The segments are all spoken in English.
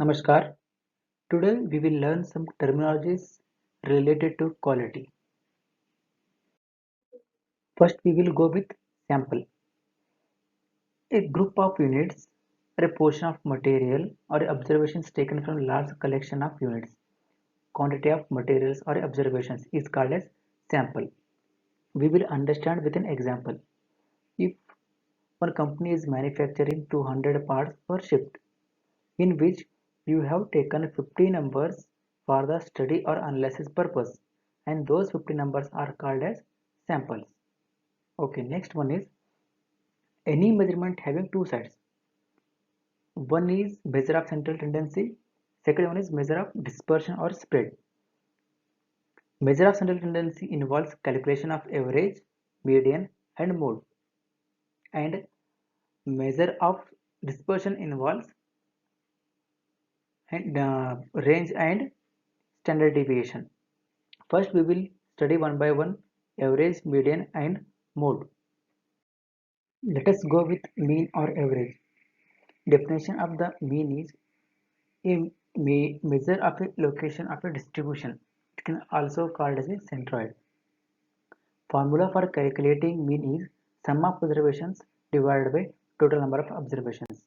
Namaskar. Today we will learn some terminologies related to quality. First we will go with sample. A group of units or a portion of material or observations taken from a large collection of units. Quantity of materials or observations is called as sample. We will understand with an example. If one company is manufacturing 200 parts per shift, in which you have taken 50 numbers for the study or analysis purpose, and those 50 numbers are called as samples. Okay, next one is any measurement having two sides. One is measure of central tendency, second one is measure of dispersion or spread. Measure of central tendency involves calculation of average, median and mode, and measure of dispersion involves range and standard deviation. First we will study one by one average, median and mode. Let us go with mean or average. Definition of the mean is a measure of a location of a distribution. It can also called as a centroid. Formula for calculating mean is sum of observations divided by total number of observations.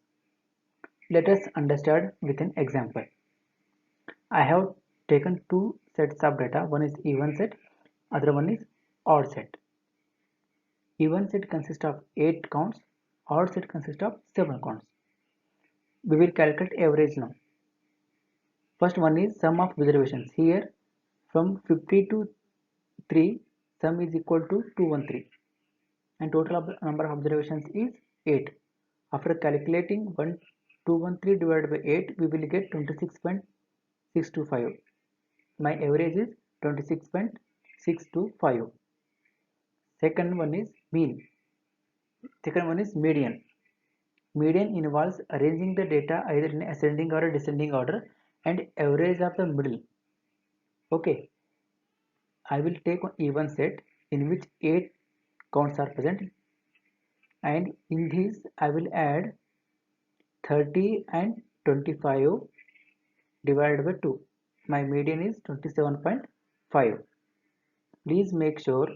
Let us understand with an example. I have taken two sets of data. One is even set, other one is odd set. Even set consists of 8 counts, odd set consists of 7 counts. We will calculate average now. First one is sum of observations. Here from 50 to 3, sum is equal to 213 and total number of observations is 8. After calculating 213 divided by 8, we will get 26.625. My average is 26.625. Second one is mean. Second one is median. Median involves arranging the data either in ascending or a descending order and average of the middle. Okay, I will take one even set in which 8 counts are present, and in this I will add 30 and 25 divided by 2. My median is 27.5. Please make sure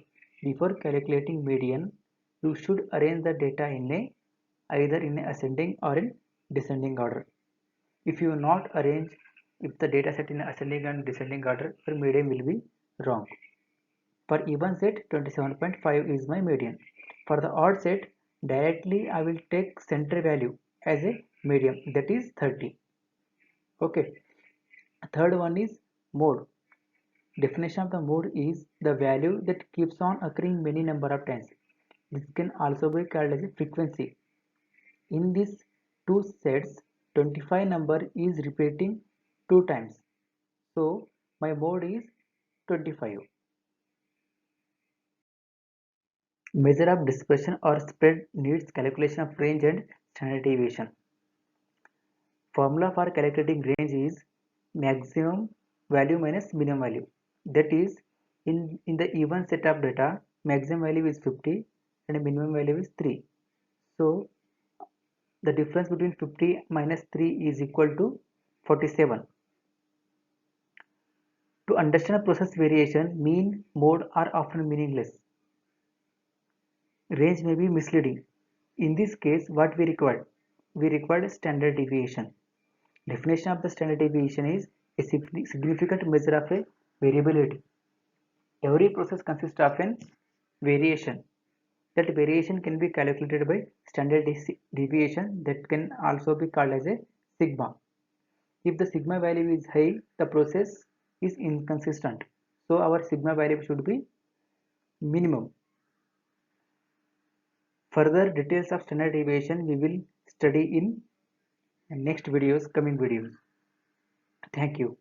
before calculating median you should arrange the data in either in ascending or in descending order. If you not arrange if the data set in ascending and descending order, your median will be wrong. For even set 27.5 is my median. For the odd set directly I will take center value as a median, that is 30. Okay. Third one is mode. Definition of the mode is the value that keeps on occurring many number of times. This can also be called as a frequency. In these two sets 25 number is repeating 2 times. So my mode is 25. Measure of dispersion or spread needs calculation of range and standard deviation. Formula for calculating range is maximum value minus minimum value. That is, in the even set of data, maximum value is 50 and minimum value is 3. So the difference between 50 minus 3 is equal to 47. To understand process variation, mean, mode are often meaningless. Range may be misleading. In this case, what we required? We required standard deviation. Definition of the standard deviation is a significant measure of a variability. Every process consists of an variation. That variation can be calculated by standard deviation, that can also be called as a sigma. If the sigma value is high, the process is inconsistent. So our sigma value should be minimum. Further details of standard deviation we will study in next videos, coming videos. Thank you.